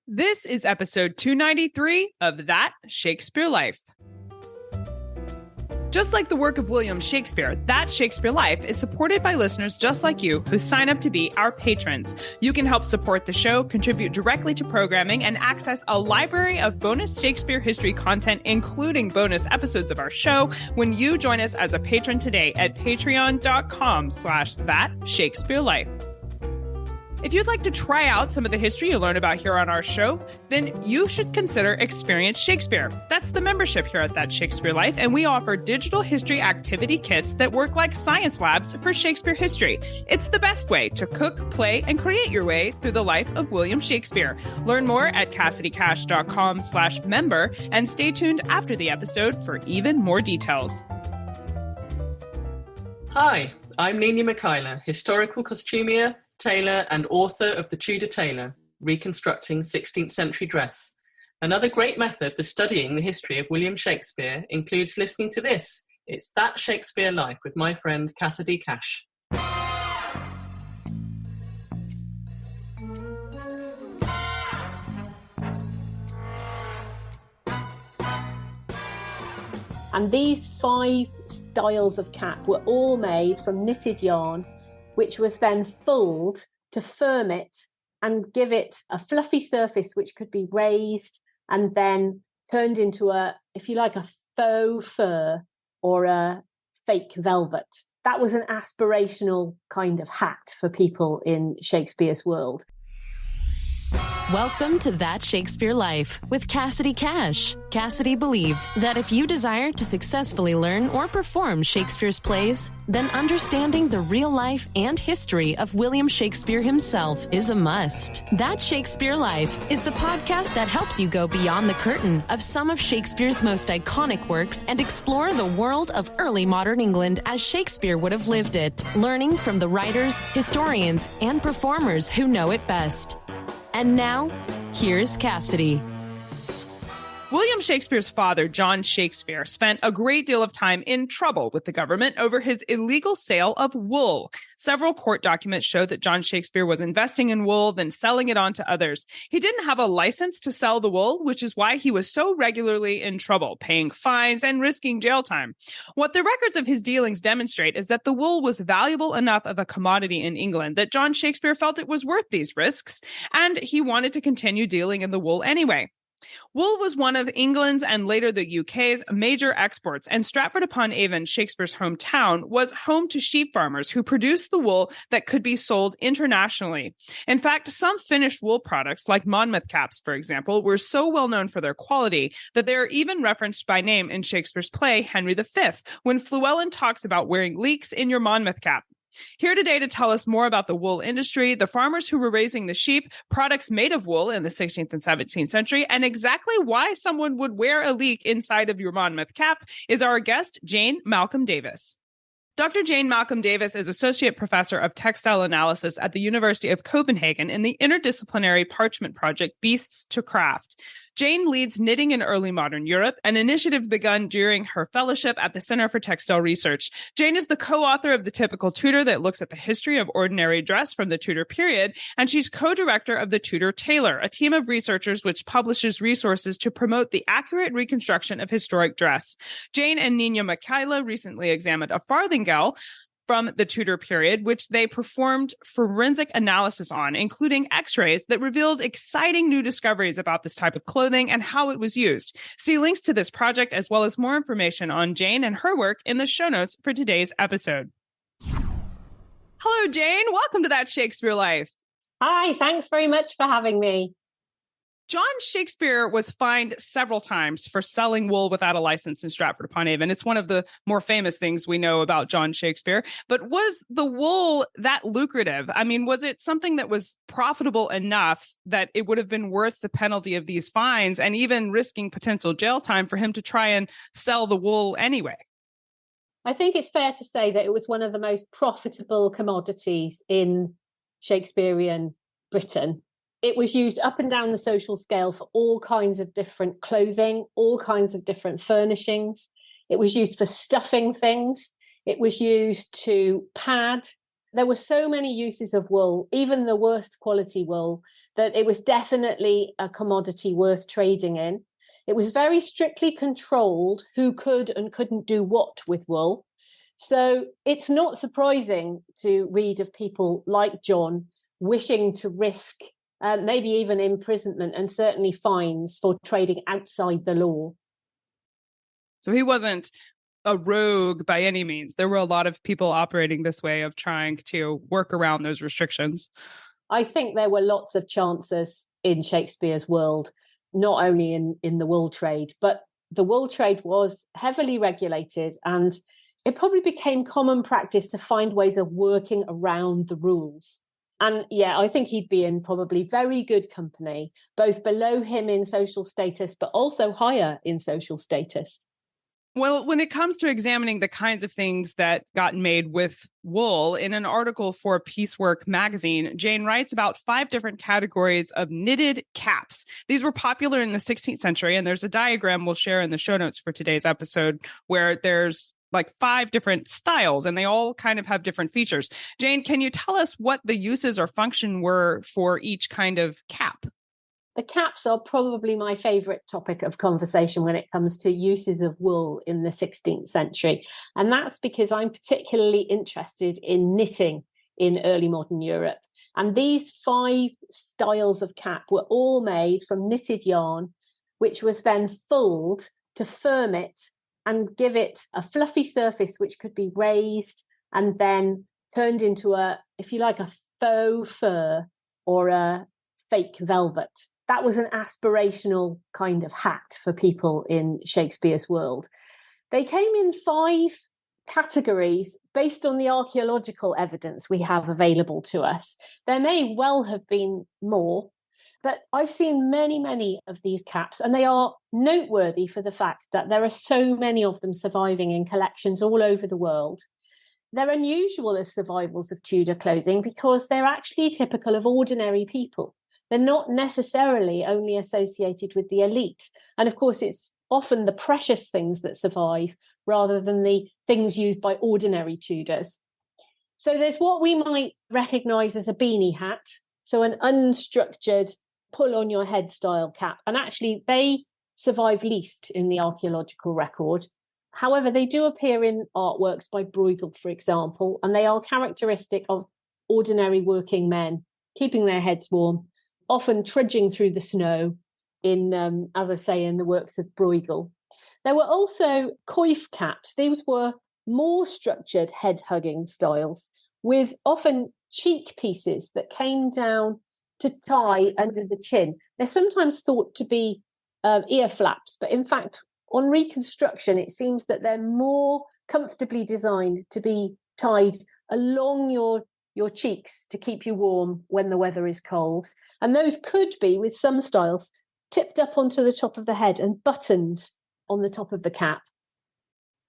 This is episode 293 of That Shakespeare Life. Just like the work of William Shakespeare, That Shakespeare Life is supported by listeners just like you who sign up to be our patrons. You can help support the show, contribute directly to programming, and access a library of bonus Shakespeare history content, including bonus episodes of our show, when you join us as a patron today at patreon.com/thatshakespearelife. If you'd like to try out some of the history you learn about here on our show, then you should consider Experience Shakespeare. That's the membership here at That Shakespeare Life, and we offer digital history activity kits that work like science labs for Shakespeare history. It's the best way to cook, play, and create your way through the life of William Shakespeare. Learn more at CassidyCash.com/member, and stay tuned after the episode for even more details. Hi, I'm Nina Mikhaila, historical costumier, tailor and author of The Tudor Tailor, Reconstructing 16th Century Dress. Another great method for studying the history of William Shakespeare includes listening to this. It's That Shakespeare Life with my friend Cassidy Cash. And these 5 styles of cap were all made from knitted yarn, which was then fulled to firm it and give it a fluffy surface which could be raised and then turned into if you like, a faux fur or a fake velvet. That was an aspirational kind of hat for people in Shakespeare's world. Welcome to That Shakespeare Life with Cassidy Cash. Cassidy believes that if you desire to successfully learn or perform Shakespeare's plays, then understanding the real life and history of William Shakespeare himself is a must. That Shakespeare Life is the podcast that helps you go beyond the curtain of some of Shakespeare's most iconic works and explore the world of early modern England as Shakespeare would have lived it, learning from the writers, historians, and performers who know it best. And now, here's Cassidy. William Shakespeare's father, John Shakespeare, spent a great deal of time in trouble with the government over his illegal sale of wool. Several court documents show that John Shakespeare was investing in wool, then selling it on to others. He didn't have a license to sell the wool, which is why he was so regularly in trouble, paying fines and risking jail time. What the records of his dealings demonstrate is that the wool was valuable enough of a commodity in England that John Shakespeare felt it was worth these risks, and he wanted to continue dealing in the wool anyway. Wool was one of England's and later the UK's major exports, and Stratford-upon-Avon, Shakespeare's hometown, was home to sheep farmers who produced the wool that could be sold internationally. In fact, some finished wool products, like Monmouth caps, for example, were so well known for their quality that they are even referenced by name in Shakespeare's play Henry V, when Fluellen talks about wearing leeks in your Monmouth cap. Here today to tell us more about the wool industry, the farmers who were raising the sheep, products made of wool in the 16th and 17th century, and exactly why someone would wear a leek inside of your Monmouth cap is our guest, Jane Malcolm Davis. Dr. Jane Malcolm Davis is Associate Professor of Textile Analysis at the University of Copenhagen in the interdisciplinary parchment project Beasts to Craft. Jane leads Knitting in Early Modern Europe, an initiative begun during her fellowship at the Center for Textile Research. Jane is the co-author of The Typical Tudor that looks at the history of ordinary dress from the Tudor period, and she's co-director of The Tudor Tailor, a team of researchers which publishes resources to promote the accurate reconstruction of historic dress. Jane and Nina Mikhaila recently examined a farthingale from the Tudor period, which they performed forensic analysis on, including x-rays that revealed exciting new discoveries about this type of clothing and how it was used. See links to this project as well as more information on Jane and her work in the show notes for today's episode. Hello, Jane. Welcome to That Shakespeare Life. Hi, thanks very much for having me. John Shakespeare was fined several times for selling wool without a license in Stratford-upon-Avon. It's one of the more famous things we know about John Shakespeare. But was the wool that lucrative? I mean, was it something that was profitable enough that it would have been worth the penalty of these fines and even risking potential jail time for him to try and sell the wool anyway? I think it's fair to say that it was one of the most profitable commodities in Shakespearean Britain. It was used up and down the social scale for all kinds of different clothing, all kinds of different furnishings. It was used for stuffing things. It was used to pad there were so many uses of wool, even the worst quality wool, that it was definitely a commodity worth trading in. It was very strictly controlled who could and couldn't do what with wool. So it's not surprising to read of people like John wishing to risk maybe even imprisonment and certainly fines for trading outside the law. So he wasn't a rogue by any means. There were a lot of people operating this way of trying to work around those restrictions. I think there were lots of chances in Shakespeare's world, not only in the wool trade, but the wool trade was heavily regulated, and it probably became common practice to find ways of working around the rules. And yeah, I think he'd be in probably very good company, both below him in social status, but also higher in social status. Well, when it comes to examining the kinds of things that got made with wool, in an article for Piecework magazine, Jane writes about 5 different categories of knitted caps. These were popular in the 16th century, and there's a diagram we'll share in the show notes for today's episode where there's like 5 different styles, and they all kind of have different features. Jane, can you tell us what the uses or function were for each kind of cap? The caps are probably my favourite topic of conversation when it comes to uses of wool in the 16th century. And that's because I'm particularly interested in knitting in early modern Europe. And these 5 styles of cap were all made from knitted yarn, which was then fulled to firm it and give it a fluffy surface which could be raised and then turned into if you like, a faux fur or a fake velvet. That was an aspirational kind of hat for people in Shakespeare's world. They came in 5 categories based on the archaeological evidence we have available to us. There may well have been more, but I've seen many, many of these caps, and they are noteworthy for the fact that there are so many of them surviving in collections all over the world. They're unusual as survivals of Tudor clothing because they're actually typical of ordinary people. They're not necessarily only associated with the elite. And of course, it's often the precious things that survive rather than the things used by ordinary Tudors. So there's what we might recognise as a beanie hat, so an unstructured pull on your head style cap. And actually, they survive least in the archaeological record. However, they do appear in artworks by Bruegel, for example, and they are characteristic of ordinary working men, keeping their heads warm, often trudging through the snow in, as I say, in the works of Bruegel. There were also coif caps. These were more structured head-hugging styles with often cheek pieces that came down to tie under the chin. They're sometimes thought to be ear flaps, but in fact, on reconstruction, it seems that they're more comfortably designed to be tied along your cheeks to keep you warm when the weather is cold. And those could be, with some styles, tipped up onto the top of the head and buttoned on the top of the cap.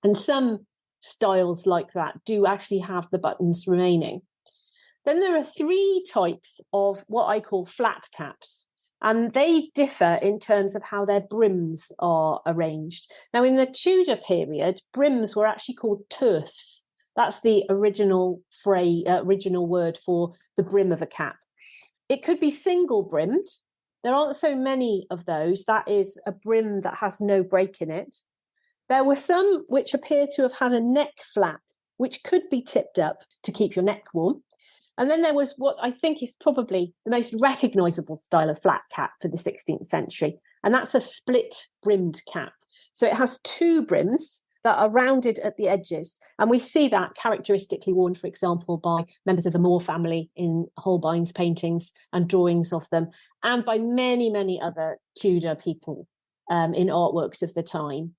And some styles like that do actually have the buttons remaining. Then there are 3 types of what I call flat caps, and they differ in terms of how their brims are arranged. Now, in the Tudor period, brims were actually called turfs. That's the original word for the brim of a cap. It could be single brimmed. There aren't so many of those. That is a brim that has no break in it. There were some which appear to have had a neck flap, which could be tipped up to keep your neck warm. And then there was what I think is probably the most recognisable style of flat cap for the 16th century, and that's a split-brimmed cap. So it has 2 brims that are rounded at the edges, and we see that characteristically worn, for example, by members of the Moore family in Holbein's paintings and drawings of them, and by many, many other Tudor people in artworks of the time.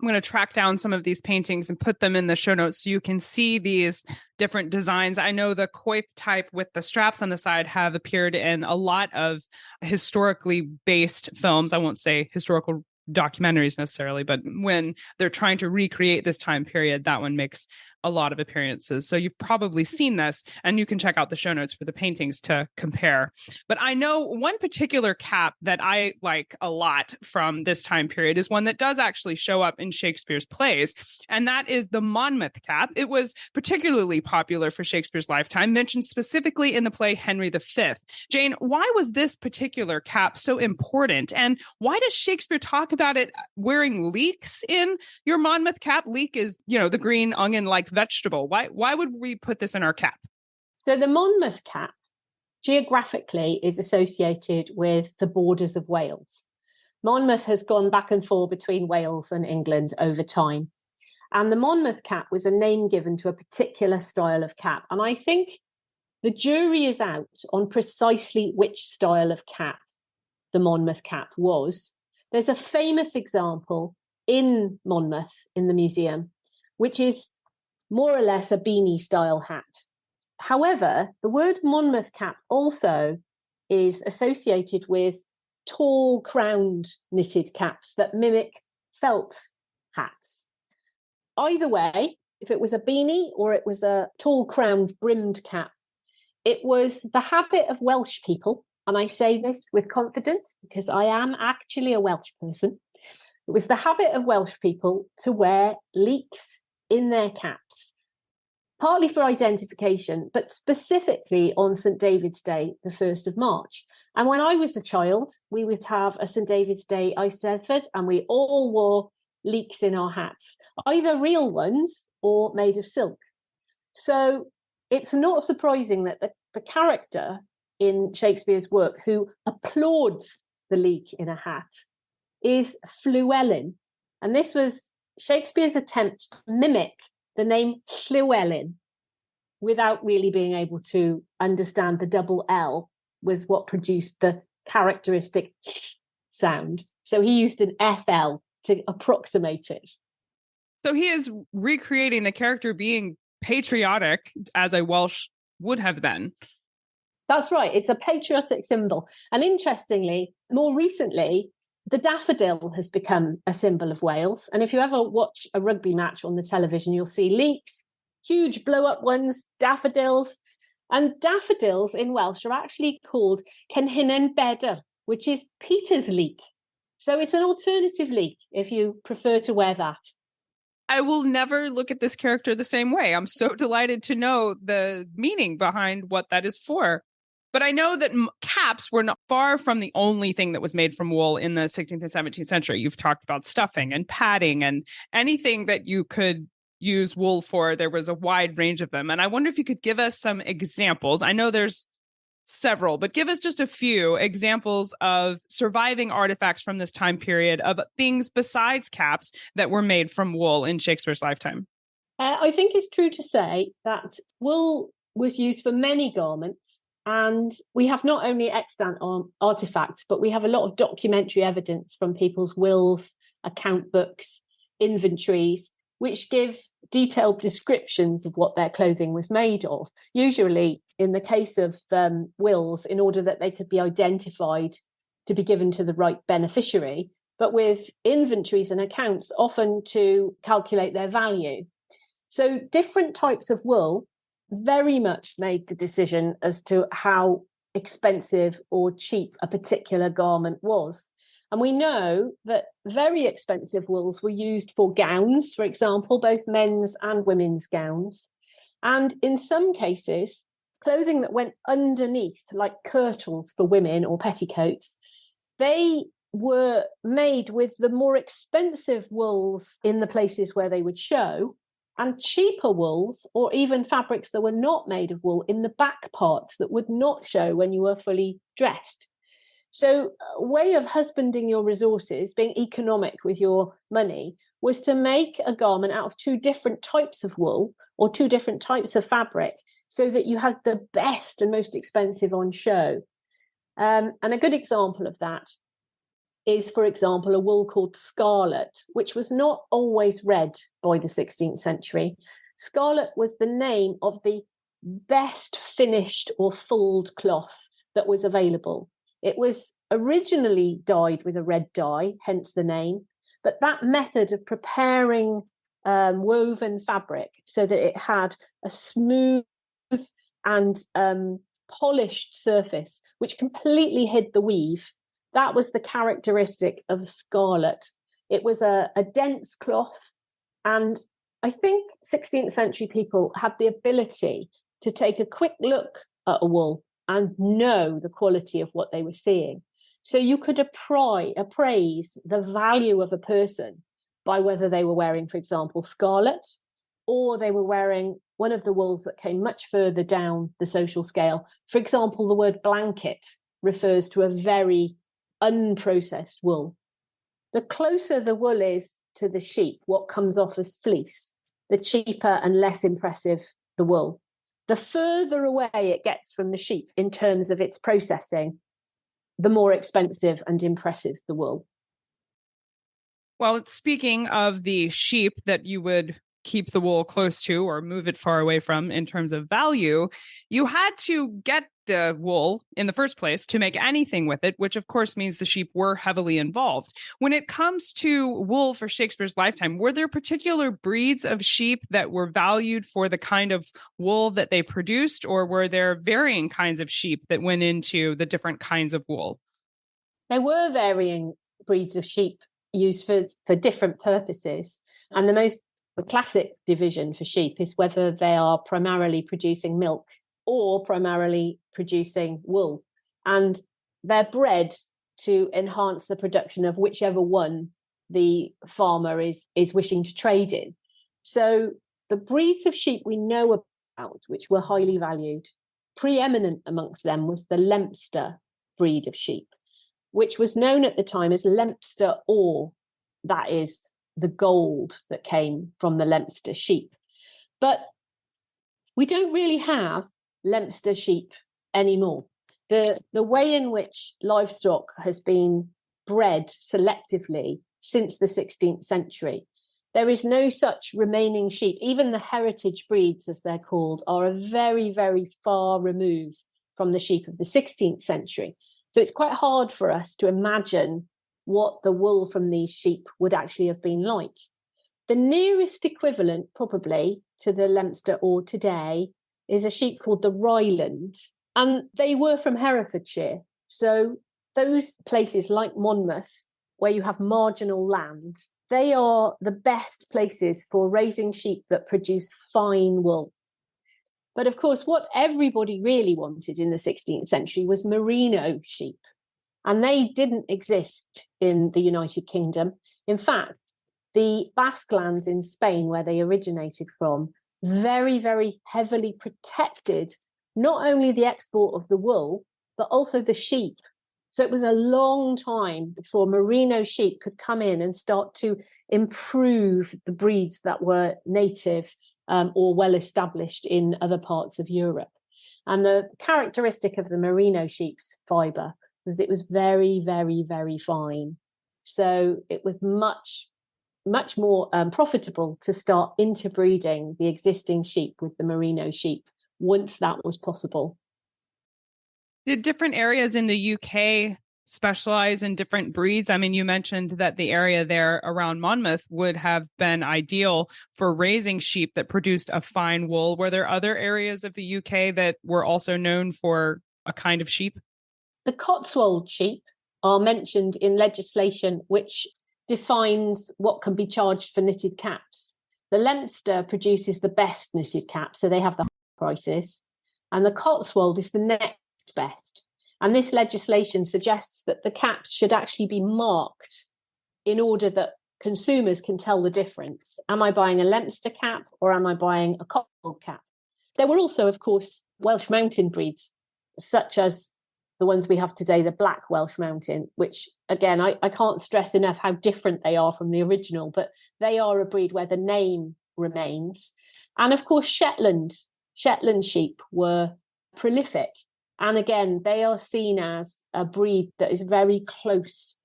I'm going to track down some of these paintings and put them in the show notes so you can see these different designs. I know the coif type with the straps on the side have appeared in a lot of historically based films. I won't say historical documentaries necessarily, but when they're trying to recreate this time period, that one makes a lot of appearances. So you've probably seen this, and you can check out the show notes for the paintings to compare. But I know one particular cap that I like a lot from this time period is one that does actually show up in Shakespeare's plays, and that is the Monmouth cap. It was particularly popular for Shakespeare's lifetime, mentioned specifically in the play Henry V. Jane, why was this particular cap so important? And why does Shakespeare talk about it wearing leeks in your Monmouth cap? Leek is, the green onion-like vegetable. Why would we put this in our cap? So the Monmouth cap geographically is associated with the borders of Wales. Monmouth has gone back and forth between Wales and England over time. And the Monmouth cap was a name given to a particular style of cap. And I think the jury is out on precisely which style of cap the Monmouth cap was. There's a famous example in Monmouth in the museum, which is more or less a beanie style hat. However, the word Monmouth cap also is associated with tall crowned knitted caps that mimic felt hats. Either way, if it was a beanie or it was a tall crowned brimmed cap, it was the habit of Welsh people, and I say this with confidence because I am actually a Welsh person. It was the habit of Welsh people to wear leeks in their caps, partly for identification, but specifically on St. David's Day, the 1st of March. And when I was a child, we would have a St. David's Day Eisteddfod, and we all wore leeks in our hats, either real ones or made of silk. So it's not surprising that the character in Shakespeare's work who applauds the leek in a hat is Llywelyn. And this was Shakespeare's attempt to mimic the name Llywelyn without really being able to understand the double L was what produced the characteristic sound. So he used an FL to approximate it. So he is recreating the character being patriotic as a Welsh would have been. That's right. It's a patriotic symbol. And interestingly, more recently, the daffodil has become a symbol of Wales. And if you ever watch a rugby match on the television, you'll see leeks, huge blow-up ones, daffodils. And daffodils in Welsh are actually called Cenhinen Bedr, which is Peter's leek. So it's an alternative leek if you prefer to wear that. I will never look at this character the same way. I'm so delighted to know the meaning behind what that is for. But I know that caps were not far from the only thing that was made from wool in the 16th and 17th century. You've talked about stuffing and padding and anything that you could use wool for. There was a wide range of them. And I wonder if you could give us some examples. I know there's several, but give us just a few examples of surviving artifacts from this time period of things besides caps that were made from wool in Shakespeare's lifetime. I think it's true to say that wool was used for many garments. And we have not only extant artifacts, but we have a lot of documentary evidence from people's wills, account books, inventories, which give detailed descriptions of what their clothing was made of. Usually, in the case of wills, in order that they could be identified to be given to the right beneficiary, but with inventories and accounts, often to calculate their value. So different types of wool very much made the decision as to how expensive or cheap a particular garment was. And we know that very expensive wools were used for gowns, for example, both men's and women's gowns. And in some cases, clothing that went underneath, like kirtles for women or petticoats, they were made with the more expensive wools in the places where they would show, and cheaper wools, or even fabrics that were not made of wool, in the back parts that would not show when you were fully dressed. So a way of husbanding your resources, being economic with your money, was to make a garment out of two different types of wool or two different types of fabric so that you had the best and most expensive on show. And a good example of that is, for example, a wool called scarlet, which was not always red by the 16th century. Scarlet was the name of the best finished or fulled cloth that was available. It was originally dyed with a red dye, hence the name, but that method of preparing woven fabric so that it had a smooth and polished surface, which completely hid the weave. That was the characteristic of scarlet. It was a dense cloth, and I think 16th century people had the ability to take a quick look at a wool and know the quality of what they were seeing. So you could appraise the value of a person by whether they were wearing, for example, scarlet, or they were wearing one of the wools that came much further down the social scale. For example, the word blanket refers to a very unprocessed wool. The closer the wool is to the sheep, what comes off as fleece, the cheaper and less impressive the wool. The further away it gets from the sheep in terms of its processing, the more expensive and impressive the wool. Well, speaking of the sheep that you would keep the wool close to or move it far away from in terms of value, you had to get the wool in the first place to make anything with it, which of course means the sheep were heavily involved. When it comes to wool for Shakespeare's lifetime, were there particular breeds of sheep that were valued for the kind of wool that they produced, or were there varying kinds of sheep that went into the different kinds of wool? There were varying breeds of sheep used for different purposes. And the classic division for sheep is whether they are primarily producing milk or primarily producing wool. And they're bred to enhance the production of whichever one the farmer is wishing to trade in. So the breeds of sheep we know about, which were highly valued, preeminent amongst them was the Leinster breed of sheep, which was known at the time as Leinster ore. That is the gold that came from the Leinster sheep. But we don't really have Leinster sheep anymore. The way in which livestock has been bred selectively since the 16th century, there is no such remaining sheep. Even the heritage breeds, as they're called, are a very, very far removed from the sheep of the 16th century. So it's quite hard for us to imagine what the wool from these sheep would actually have been like. The nearest equivalent, probably, to the Leinster ore today is a sheep called the Ryland, and they were from Herefordshire. So those places like Monmouth, where you have marginal land, they are the best places for raising sheep that produce fine wool. But of course, what everybody really wanted in the 16th century was merino sheep. And they didn't exist in the United Kingdom. In fact, the Basque lands in Spain, where they originated from, very, very heavily protected not only the export of the wool, but also the sheep. So it was a long time before merino sheep could come in and start to improve the breeds that were native or well established in other parts of Europe. And the characteristic of the merino sheep's fibre was that it was very, very, very fine. So it was much more profitable to start interbreeding the existing sheep with the merino sheep once that was possible. Did different areas in the UK specialize in different breeds? I mean, you mentioned that the area there around Monmouth would have been ideal for raising sheep that produced a fine wool. Were there other areas of the UK that were also known for a kind of sheep? The Cotswold sheep are mentioned in legislation which defines what can be charged for knitted caps. The Leinster produces the best knitted caps, so they have the highest prices, and the Cotswold is the next best. And this legislation suggests that the caps should actually be marked in order that consumers can tell the difference. Am I buying a Leinster cap or am I buying a Cotswold cap? There were also, of course, Welsh mountain breeds, such as the ones we have today, the Black Welsh Mountain, which, again, I can't stress enough how different they are from the original, but they are a breed where the name remains. And of course, Shetland sheep were prolific. And again, they are seen as a breed that is very close,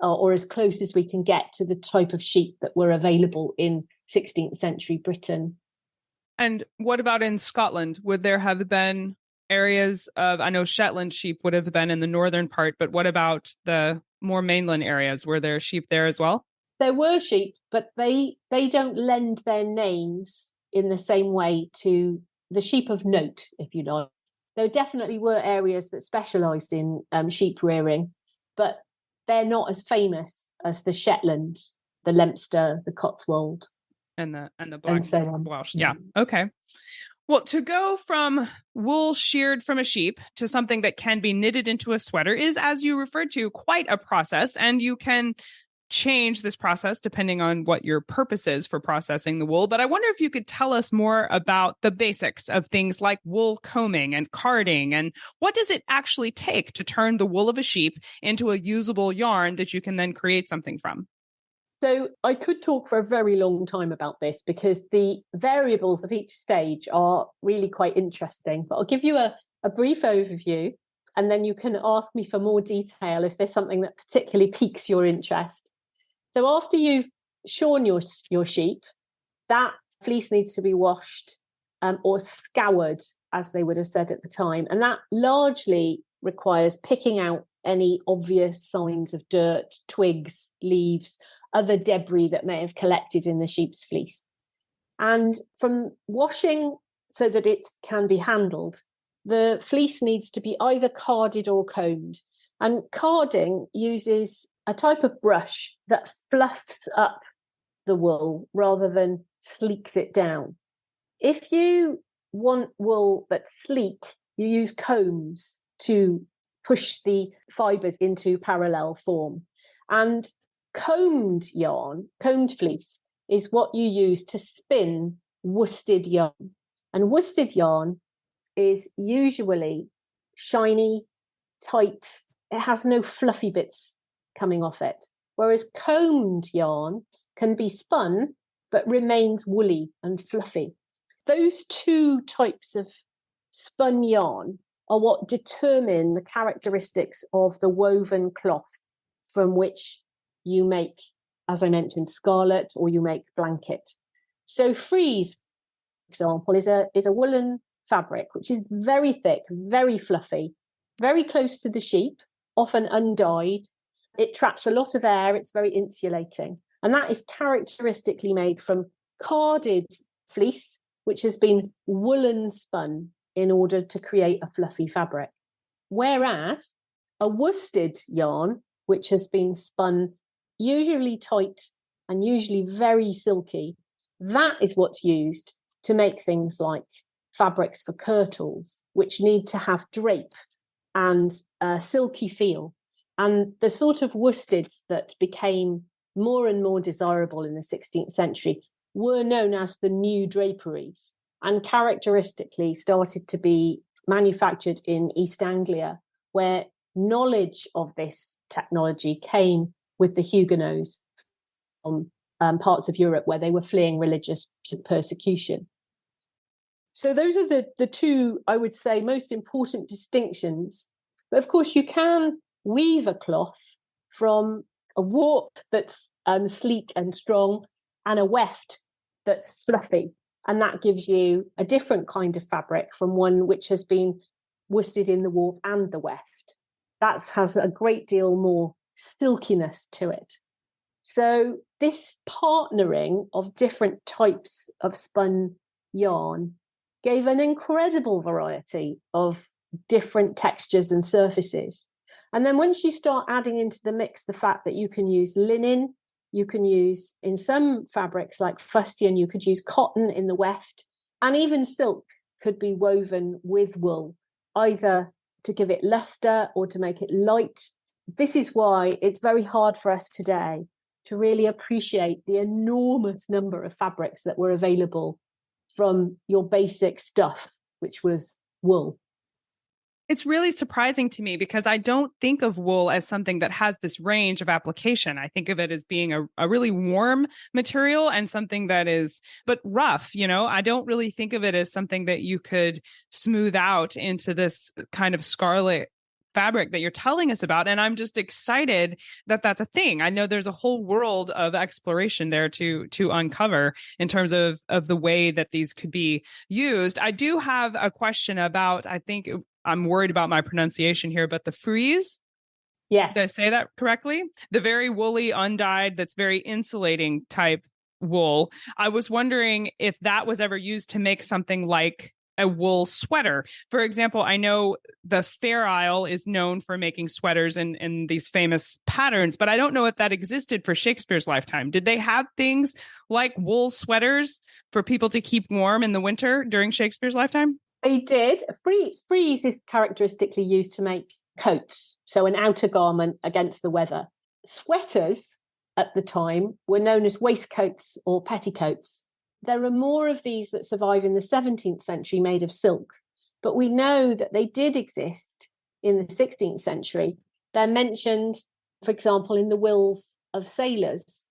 or as close as we can get to the type of sheep that were available in 16th century Britain. And what about in Scotland? Would there have been areas of, I know Shetland sheep would have been in the northern part, but what about the more mainland areas? Were there sheep there as well? There were sheep, but they don't lend their names in the same way to the sheep of note, if you like. There definitely were areas that specialised in sheep rearing, but they're not as famous as the Shetland, the Leinster, the Cotswold, and the black and so on. Welsh. Yeah. Okay. Well, to go from wool sheared from a sheep to something that can be knitted into a sweater is, as you referred to, quite a process, and you can change this process depending on what your purpose is for processing the wool. But I wonder if you could tell us more about the basics of things like wool combing and carding, and what does it actually take to turn the wool of a sheep into a usable yarn that you can then create something from? So I could talk for a very long time about this because the variables of each stage are really quite interesting, but I'll give you a brief overview, and then you can ask me for more detail if there's something that particularly piques your interest. So after you've shorn your sheep, that fleece needs to be washed or scoured, as they would have said at the time. And that largely requires picking out any obvious signs of dirt, twigs, leaves, other debris that may have collected in the sheep's fleece. And from washing so that it can be handled, the fleece needs to be either carded or combed. And carding uses a type of brush that fluffs up the wool rather than sleeks it down. If you want wool that's sleek, you use combs to push the fibres into parallel form. And combed yarn, combed fleece, is what you use to spin worsted yarn. And worsted yarn is usually shiny, tight. It has no fluffy bits coming off it. Whereas combed yarn can be spun, but remains woolly and fluffy. Those two types of spun yarn are what determine the characteristics of the woven cloth from which you make, as I mentioned, scarlet, or you make blanket. So frieze, for example, is a woolen fabric which is very thick, very fluffy, very close to the sheep, often undyed. It traps a lot of air, it's very insulating. And that is characteristically made from carded fleece, which has been woolen spun in order to create a fluffy fabric. Whereas a worsted yarn, which has been spun usually tight and usually very silky, that is what's used to make things like fabrics for kirtles, which need to have drape and a silky feel. And the sort of worsteds that became more and more desirable in the 16th century were known as the new draperies, and characteristically started to be manufactured in East Anglia, where knowledge of this technology came with the Huguenots from parts of Europe where they were fleeing religious persecution. So those are the two, I would say, most important distinctions. But of course, you can weave a cloth from a warp that's sleek and strong and a weft that's fluffy. And that gives you a different kind of fabric from one which has been worsted in the warp and the weft. That has a great deal more silkiness to it. So this partnering of different types of spun yarn gave an incredible variety of different textures and surfaces. And then once you start adding into the mix the fact that you can use linen, you can use, in some fabrics like fustian, you could use cotton in the weft, and even silk could be woven with wool, either to give it luster or to make it light. This is why it's very hard for us today to really appreciate the enormous number of fabrics that were available from your basic stuff, which was wool. It's really surprising to me because I don't think of wool as something that has this range of application. I think of it as being a really warm material and something that is, but rough, you know. I don't really think of it as something that you could smooth out into this kind of scarlet fabric that you're telling us about. And I'm just excited that that's a thing. I know there's a whole world of exploration there to uncover in terms of the way that these could be used. I do have a question about, I think I'm worried about my pronunciation here, but the frieze. Yes. Did I say that correctly? The very woolly, undyed, that's very insulating type wool. I was wondering if that was ever used to make something like a wool sweater. For example, I know the Fair Isle is known for making sweaters in these famous patterns, but I don't know if that existed for Shakespeare's lifetime. Did they have things like wool sweaters for people to keep warm in the winter during Shakespeare's lifetime? They did. Frieze is characteristically used to make coats, so an outer garment against the weather. Sweaters at the time were known as waistcoats or petticoats. There are more of these that survive in the 17th century made of silk, but we know that they did exist in the 16th century. They're mentioned, for example, in the wills of sailors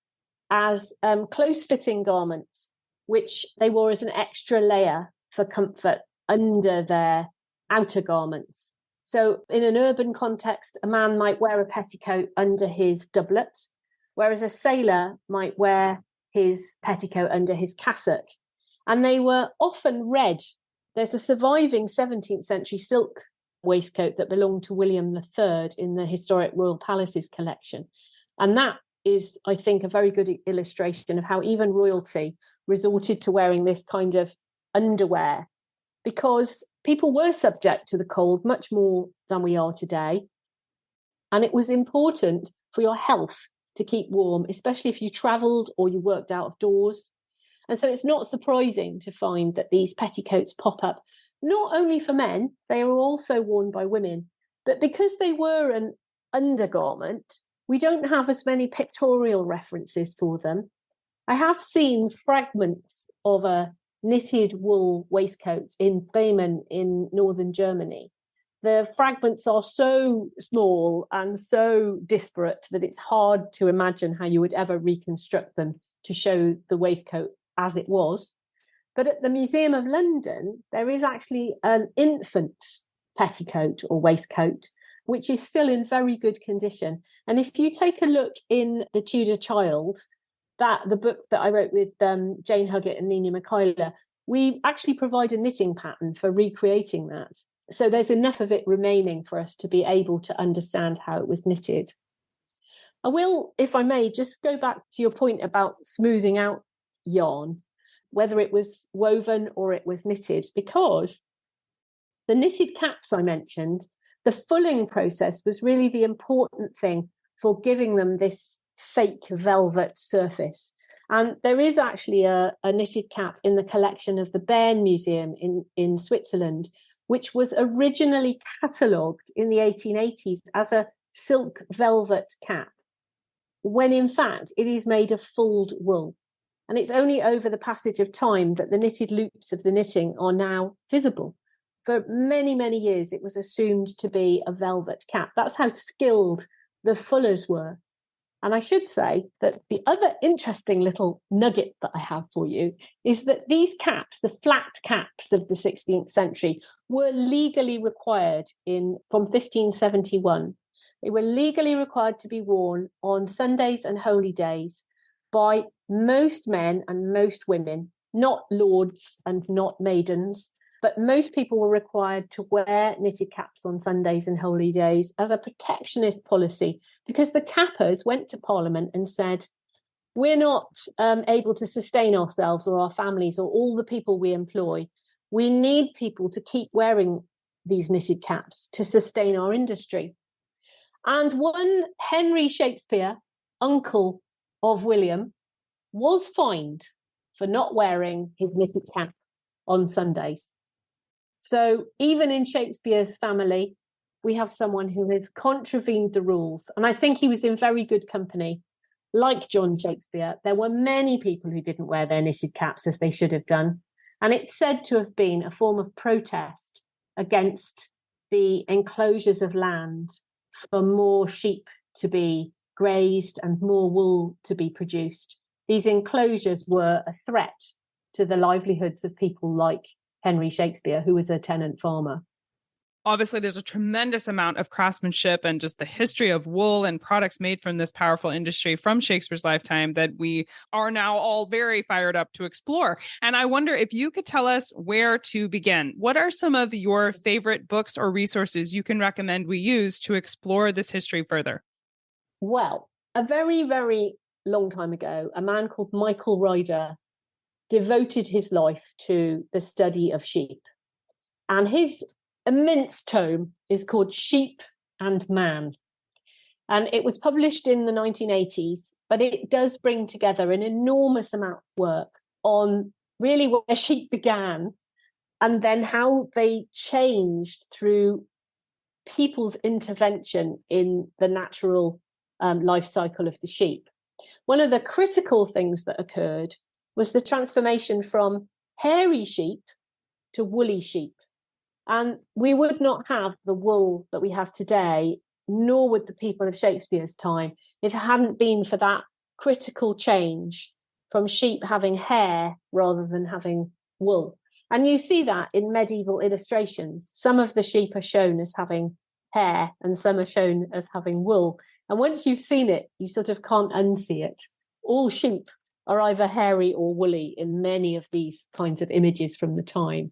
as close-fitting garments, which they wore as an extra layer for comfort under their outer garments. So in an urban context, a man might wear a petticoat under his doublet, whereas a sailor might wear his petticoat under his cassock. And they were often red. There's a surviving 17th century silk waistcoat that belonged to William III in the Historic Royal Palaces collection. And that is, I think, a very good illustration of how even royalty resorted to wearing this kind of underwear, because people were subject to the cold much more than we are today. And it was important for your health to keep warm, especially if you travelled or you worked out of doors. And so it's not surprising to find that these petticoats pop up, not only for men, they are also worn by women. But because they were an undergarment, we don't have as many pictorial references for them. I have seen fragments of a knitted wool waistcoat in Bremen in northern Germany. The fragments are so small and so disparate that it's hard to imagine how you would ever reconstruct them to show the waistcoat as it was. But at the Museum of London, there is actually an infant's petticoat or waistcoat, which is still in very good condition. And if you take a look in The Tudor Child, the book that I wrote with Jane Huggett and Nina Michaela, we actually provide a knitting pattern for recreating that. So there's enough of it remaining for us to be able to understand how it was knitted. I will, if I may, just go back to your point about smoothing out yarn, whether it was woven or it was knitted, because the knitted caps I mentioned, the fulling process was really the important thing for giving them this fake velvet surface. And there is actually a knitted cap in the collection of the Bern Museum in Switzerland, which was originally catalogued in the 1880s as a silk velvet cap, when in fact it is made of fulled wool. And it's only over the passage of time that the knitted loops of the knitting are now visible. For many, many years, it was assumed to be a velvet cap. That's how skilled the fullers were. And I should say that the other interesting little nugget that I have for you is that these caps, the flat caps of the 16th century, were legally required from 1571. They were legally required to be worn on Sundays and holy days by most men and most women, not lords and not maidens, but most people were required to wear knitted caps on Sundays and holy days as a protectionist policy, because the cappers went to Parliament and said, we're not able to sustain ourselves or our families or all the people we employ. We need people to keep wearing these knitted caps to sustain our industry. And one Henry Shakespeare, uncle of William, was fined for not wearing his knitted cap on Sundays. So even in Shakespeare's family, we have someone who has contravened the rules. And I think he was in very good company. Like John Shakespeare, there were many people who didn't wear their knitted caps as they should have done. And it's said to have been a form of protest against the enclosures of land for more sheep to be grazed and more wool to be produced. These enclosures were a threat to the livelihoods of people like Henry Shakespeare, who was a tenant farmer. Obviously, there's a tremendous amount of craftsmanship and just the history of wool and products made from this powerful industry from Shakespeare's lifetime that we are now all very fired up to explore. And I wonder if you could tell us where to begin. What are some of your favorite books or resources you can recommend we use to explore this history further? Well, a very, very long time ago, a man called Michael Ryder devoted his life to the study of sheep. And his immense tome is called Sheep and Man. And it was published in the 1980s, but it does bring together an enormous amount of work on really where sheep began and then how they changed through people's intervention in the natural life cycle of the sheep. One of the critical things that occurred was the transformation from hairy sheep to woolly sheep. And we would not have the wool that we have today, nor would the people of Shakespeare's time, if it hadn't been for that critical change from sheep having hair rather than having wool. And you see that in medieval illustrations. Some of the sheep are shown as having hair and some are shown as having wool. And once you've seen it, you sort of can't unsee it. All sheep are either hairy or woolly in many of these kinds of images from the time.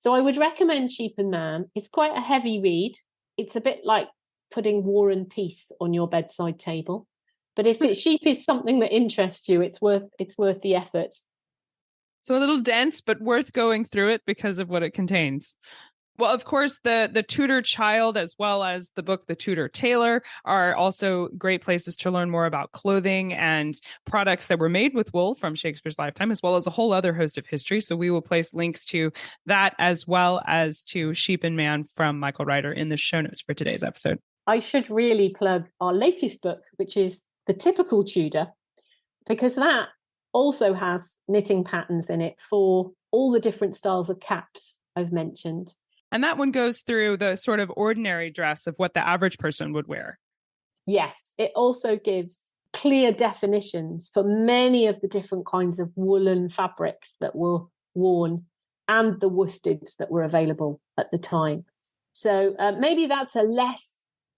So I would recommend Sheep and Man. It's quite a heavy read. It's a bit like putting War and Peace on your bedside table. But if sheep is something that interests you, it's worth the effort. So a little dense, but worth going through it because of what it contains. Well, of course, the Tudor Child, as well as the book The Tudor Tailor, are also great places to learn more about clothing and products that were made with wool from Shakespeare's lifetime, as well as a whole other host of history. So we will place links to that as well as to Sheep and Man from Michael Ryder in the show notes for today's episode. I should really plug our latest book, which is The Typical Tudor, because that also has knitting patterns in it for all the different styles of caps I've mentioned. And that one goes through the sort of ordinary dress of what the average person would wear. Yes, it also gives clear definitions for many of the different kinds of woolen fabrics that were worn and the worsteds that were available at the time. So maybe that's a less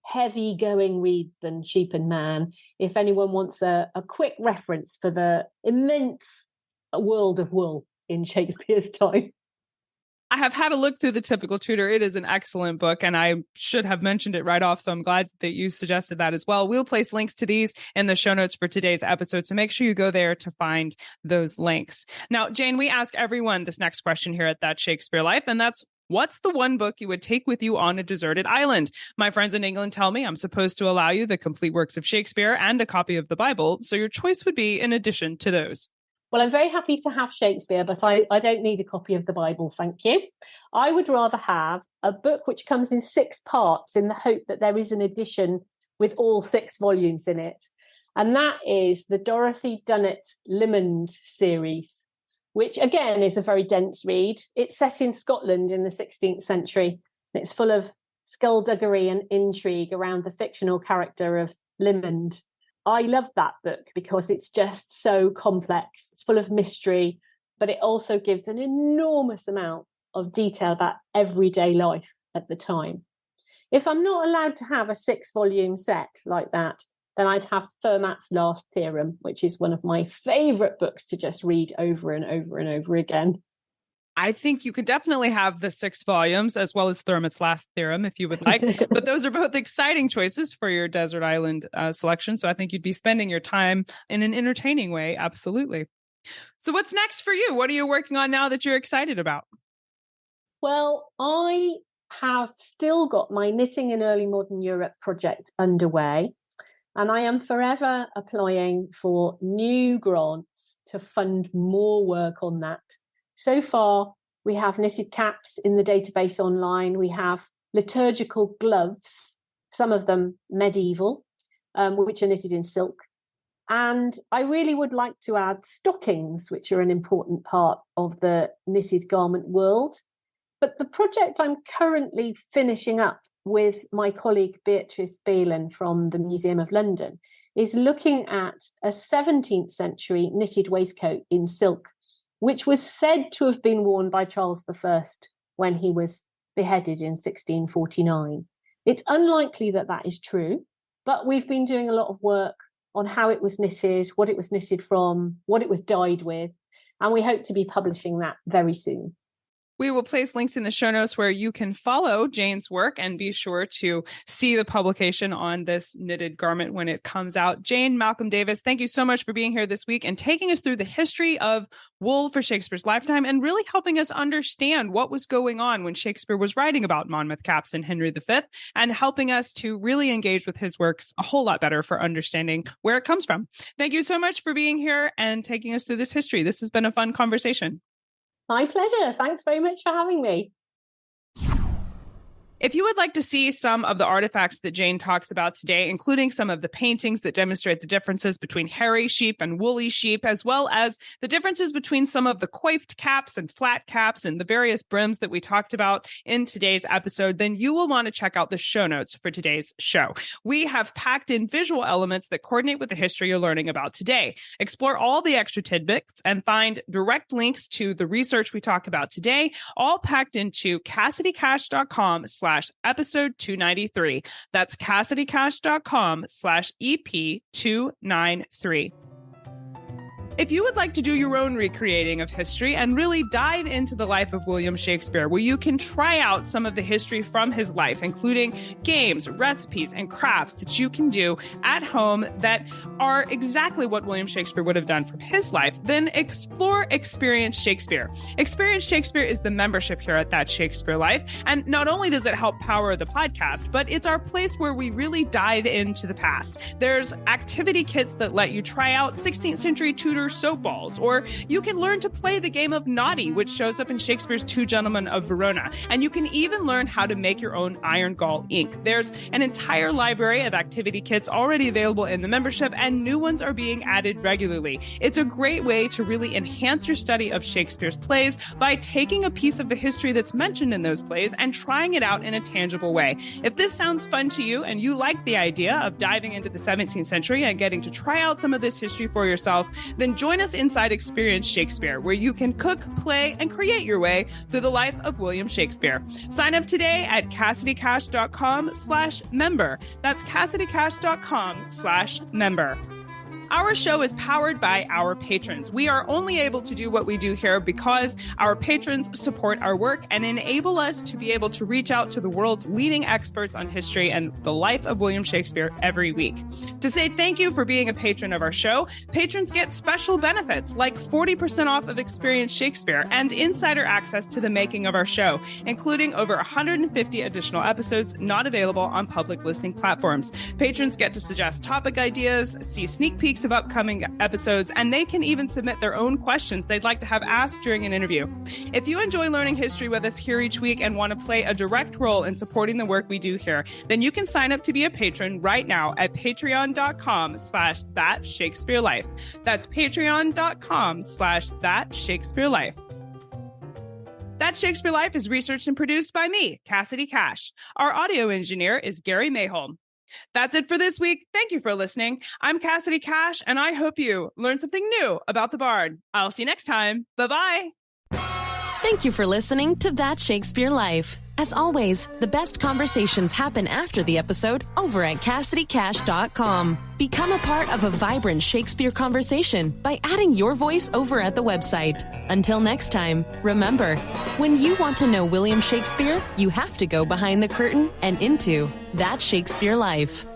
heavy going read than Sheep and Man, if anyone wants a quick reference for the immense world of wool in Shakespeare's time. I have had a look through The Typical Tudor. It is an excellent book, and I should have mentioned it right off, so I'm glad that you suggested that as well. We'll place links to these in the show notes for today's episode, so make sure you go there to find those links. Now, Jane, we ask everyone this next question here at That Shakespeare Life, and that's, what's the one book you would take with you on a deserted island? My friends in England tell me I'm supposed to allow you the complete works of Shakespeare and a copy of the Bible, so your choice would be in addition to those. Well, I'm very happy to have Shakespeare, but I don't need a copy of the Bible, thank you. I would rather have a book which comes in 6 parts in the hope that there is an edition with all 6 volumes in it. And that is the Dorothy Dunnett Lymond series, which again is a very dense read. It's set in Scotland in the 16th century. It's full of skullduggery and intrigue around the fictional character of Lymond. I love that book because it's just so complex. It's full of mystery, but it also gives an enormous amount of detail about everyday life at the time. If I'm not allowed to have a 6-volume set like that, then I'd have Fermat's Last Theorem, which is one of my favourite books to just read over and over and over again. I think you could definitely have the 6 volumes as well as Fermat's Last Theorem if you would like. But those are both exciting choices for your desert island selection. So I think you'd be spending your time in an entertaining way. Absolutely. So what's next for you? What are you working on now that you're excited about? Well, I have still got my Knitting in Early Modern Europe project underway. And I am forever applying for new grants to fund more work on that. So far, we have knitted caps in the database online. We have liturgical gloves, some of them medieval, which are knitted in silk. And I really would like to add stockings, which are an important part of the knitted garment world. But the project I'm currently finishing up with my colleague Beatrice Beelen from the Museum of London is looking at a 17th century knitted waistcoat in silk, which was said to have been worn by Charles I when he was beheaded in 1649. It's unlikely that that is true, but we've been doing a lot of work on how it was knitted, what it was knitted from, what it was dyed with, and we hope to be publishing that very soon. We will place links in the show notes where you can follow Jane's work and be sure to see the publication on this knitted garment when it comes out. Jane Malcolm Davis, thank you so much for being here this week and taking us through the history of wool for Shakespeare's lifetime and really helping us understand what was going on when Shakespeare was writing about Monmouth caps and Henry V, and helping us to really engage with his works a whole lot better for understanding where it comes from. Thank you so much for being here and taking us through this history. This has been a fun conversation. My pleasure. Thanks very much for having me. If you would like to see some of the artifacts that Jane talks about today, including some of the paintings that demonstrate the differences between hairy sheep and woolly sheep, as well as the differences between some of the coifed caps and flat caps and the various brims that we talked about in today's episode, then you will want to check out the show notes for today's show. We have packed in visual elements that coordinate with the history you're learning about today. Explore all the extra tidbits and find direct links to the research we talk about today, all packed into CassidyCash.com/episode 293. That's CassidyCash.com/EP293. If you would like to do your own recreating of history and really dive into the life of William Shakespeare, where you can try out some of the history from his life, including games, recipes, and crafts that you can do at home that are exactly what William Shakespeare would have done from his life, then explore Experience Shakespeare. Experience Shakespeare is the membership here at That Shakespeare Life. And not only does it help power the podcast, but it's our place where we really dive into the past. There's activity kits that let you try out 16th century Tudor soap balls, or you can learn to play the game of Naughty, which shows up in Shakespeare's Two Gentlemen of Verona. And you can even learn how to make your own iron gall ink. There's an entire library of activity kits already available in the membership, and new ones are being added regularly. It's a great way to really enhance your study of Shakespeare's plays by taking a piece of the history that's mentioned in those plays and trying it out in a tangible way. If this sounds fun to you and you like the idea of diving into the 17th century and getting to try out some of this history for yourself, then join us inside Experience Shakespeare, where you can cook, play, and create your way through the life of William Shakespeare. Sign up today at CassidyCash.com/member. That's CassidyCash.com/member. Our show is powered by our patrons. We are only able to do what we do here because our patrons support our work and enable us to be able to reach out to the world's leading experts on history and the life of William Shakespeare every week. To say thank you for being a patron of our show, patrons get special benefits like 40% off of Experience Shakespeare and insider access to the making of our show, including over 150 additional episodes not available on public listening platforms. Patrons get to suggest topic ideas, see sneak peeks of upcoming episodes, and they can even submit their own questions they'd like to have asked during an interview. If you enjoy learning history with us here each week and want to play a direct role in supporting the work we do here, then you can sign up to be a patron right now at patreon.com/thatshakespearelife. That's patreon.com/thatshakespearelife. That Shakespeare Life is researched and produced by me, Cassidy Cash. Our audio engineer is Gary Mayholm. That's it for this week. Thank you for listening. I'm Cassidy Cash, and I hope you learned something new about the Bard. I'll see you next time. Bye-bye. Thank you for listening to That Shakespeare Life. As always, the best conversations happen after the episode over at CassidyCash.com. Become a part of a vibrant Shakespeare conversation by adding your voice over at the website. Until next time, remember, when you want to know William Shakespeare, you have to go behind the curtain and into That Shakespeare Life.